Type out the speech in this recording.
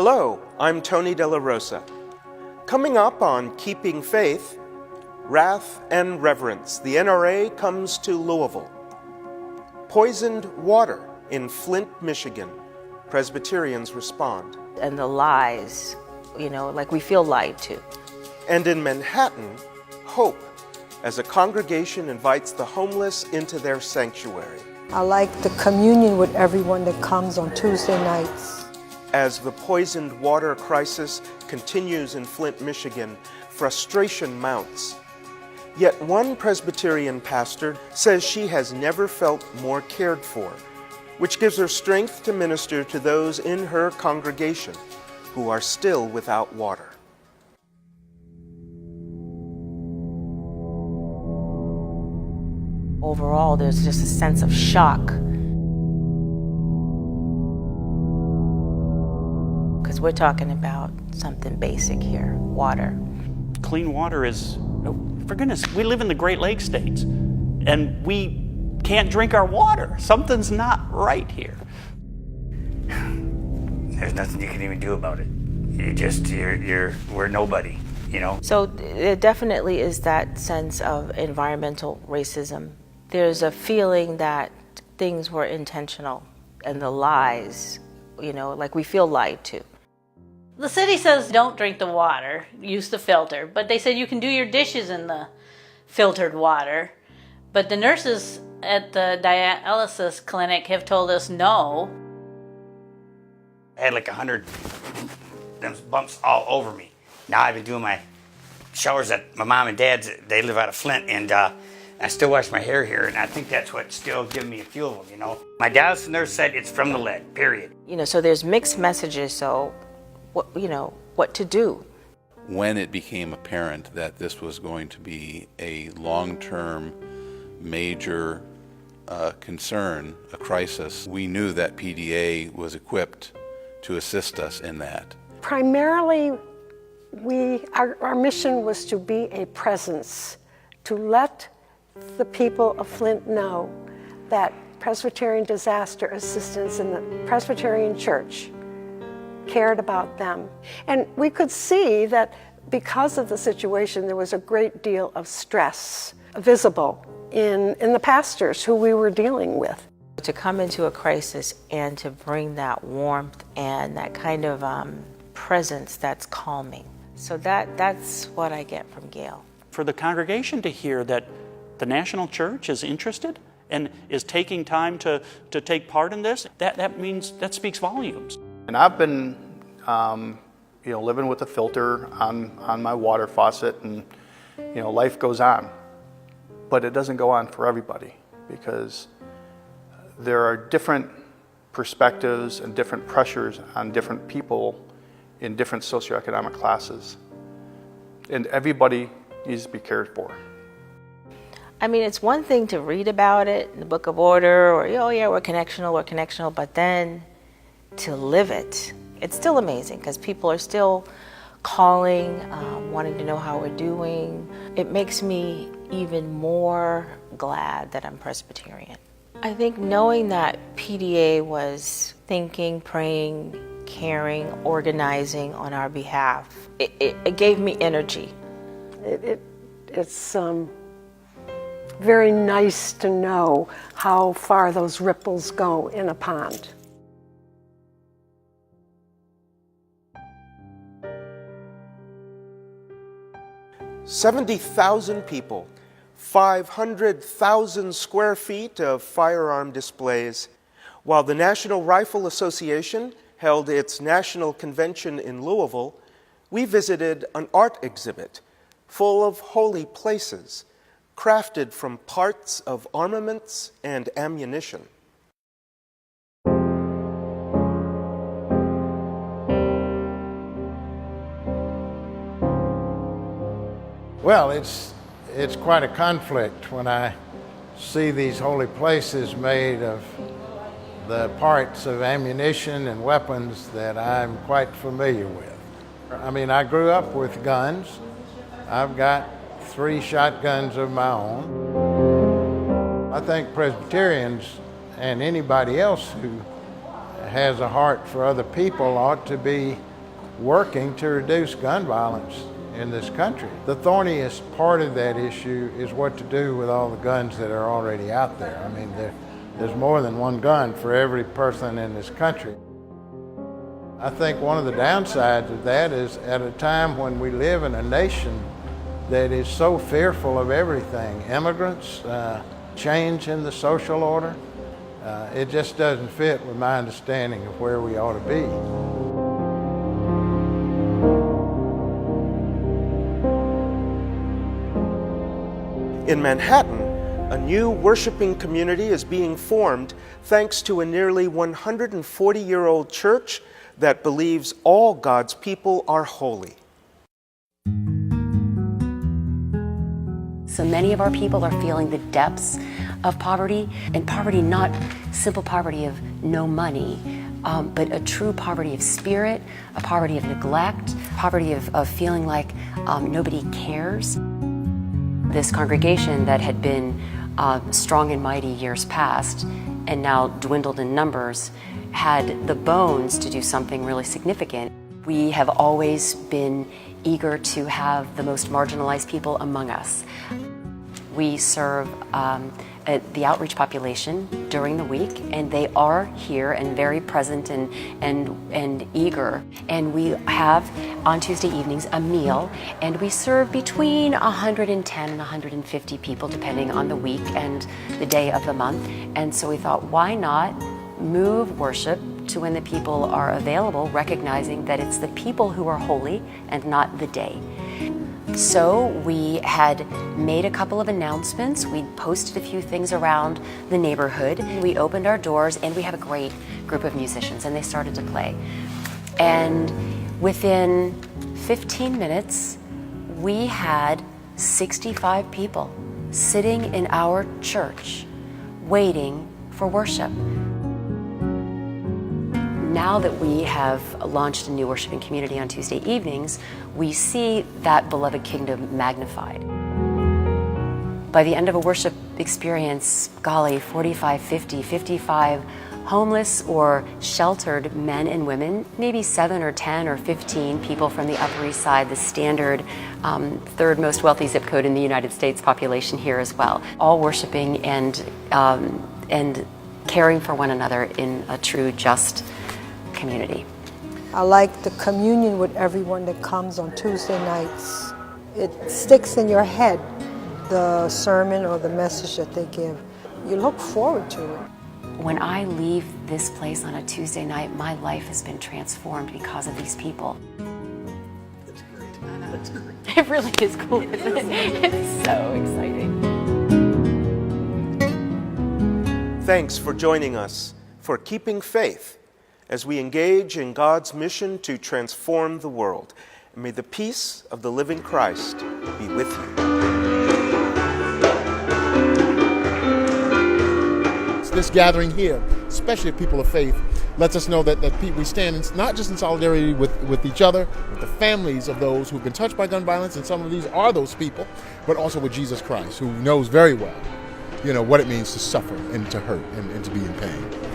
Hello, I'm Tony De La Rosa. Coming up on Keeping Faith, Wrath and Reverence, the NRA comes to Louisville. Poisoned water in Flint, Michigan. Presbyterians respond. And the lies, like we feel lied to. And in Manhattan, hope, as a congregation invites the homeless into their sanctuary. I like the communion with everyone that comes on Tuesday nights. As the poisoned water crisis continues in Flint, Michigan, frustration mounts. Yet one Presbyterian pastor says she has never felt more cared for, which gives her strength to minister to those in her congregation who are still without water. Overall, there's just a sense of shock. Because we're talking about something basic here, water. Clean water is, for goodness, we live in the Great Lakes states, and we can't drink our water. Something's not right here. There's nothing you can even do about it. We're nobody, So there definitely is that sense of environmental racism. There's a feeling that things were intentional, and the lies, like we feel lied to. The city says don't drink the water, use the filter, but they said you can do your dishes in the filtered water. But the nurses at the dialysis clinic have told us no. I had like 100 them bumps all over me. Now I've been doing my showers at my mom and dad's. They live out of Flint, and I still wash my hair here, and I think that's what's still giving me a fuel, My dialysis nurse said it's from the lead, period. So there's mixed messages, so what to do. When it became apparent that this was going to be a long-term major concern, a crisis, we knew that PDA was equipped to assist us in that. Primarily, our mission was to be a presence, to let the people of Flint know that Presbyterian Disaster Assistance and the Presbyterian Church cared about them. And we could see that because of the situation, there was a great deal of stress visible in the pastors who we were dealing with. To come into a crisis and to bring that warmth and that kind of presence that's calming. So that's what I get from Gail. For the congregation to hear that the national church is interested and is taking time to take part in this, that speaks volumes. And I've been, living with a filter on my water faucet, and life goes on. But it doesn't go on for everybody, because there are different perspectives and different pressures on different people in different socioeconomic classes. And everybody needs to be cared for. It's one thing to read about it in the Book of Order, or, we're connectional, but then to live it, it's still amazing, because people are still calling, wanting to know how we're doing. It makes me even more glad that I'm Presbyterian. I think knowing that PDA was thinking, praying, caring, organizing on our behalf, it gave me energy. It's very nice to know how far those ripples go in a pond. $70,000 people, 500,000 square feet of firearm displays. While the National Rifle Association held its national convention in Louisville, we visited an art exhibit full of holy places, crafted from parts of armaments and ammunition. Well, it's quite a conflict when I see these holy places made of the parts of ammunition and weapons that I'm quite familiar with. I grew up with guns. I've got 3 shotguns of my own. I think Presbyterians and anybody else who has a heart for other people ought to be working to reduce gun violence in this country. The thorniest part of that issue is what to do with all the guns that are already out there. I mean, there's more than one gun for every person in this country. I think one of the downsides of that is at a time when we live in a nation that is so fearful of everything, immigrants, change in the social order, it just doesn't fit with my understanding of where we ought to be. In Manhattan, a new worshiping community is being formed thanks to a nearly 140-year-old church that believes all God's people are holy. So many of our people are feeling the depths of poverty, and poverty, not simple poverty of no money, but a true poverty of spirit, a poverty of neglect, poverty of feeling like nobody cares. This congregation that had been strong and mighty years past and now dwindled in numbers had the bones to do something really significant. We have always been eager to have the most marginalized people among us. We serve the outreach population during the week, and they are here and very present and eager. And we have on Tuesday evenings a meal, and we serve between 110 and 150 people depending on the week and the day of the month. And so we thought, why not move worship to when the people are available, recognizing that it's the people who are holy and not the day. So we had made a couple of announcements. We posted a few things around the neighborhood. We opened our doors, and we have a great group of musicians, and they started to play. And within 15 minutes, we had 65 people sitting in our church waiting for worship. Now that we have launched a new worshiping community on Tuesday evenings, we see that beloved kingdom magnified. By the end of a worship experience, golly, 45, 50, 55 homeless or sheltered men and women, maybe 7 or 10 or 15 people from the Upper East Side, the standard third most wealthy zip code in the United States population here as well, all worshiping and caring for one another in a true, just community. I like the communion with everyone that comes on Tuesday nights. It sticks in your head, the sermon or the message that they give. You look forward to it. When I leave this place on a Tuesday night, my life has been transformed because of these people. That's great. That's great. It really is cool, isn't it? It's so exciting. Thanks for joining us for Keeping Faith as we engage in God's mission to transform the world. And may the peace of the living Christ be with you. This gathering here, especially of people of faith, lets us know that we stand not just in solidarity with each other, with the families of those who've been touched by gun violence, and some of these are those people, but also with Jesus Christ, who knows very well, what it means to suffer and to hurt and to be in pain.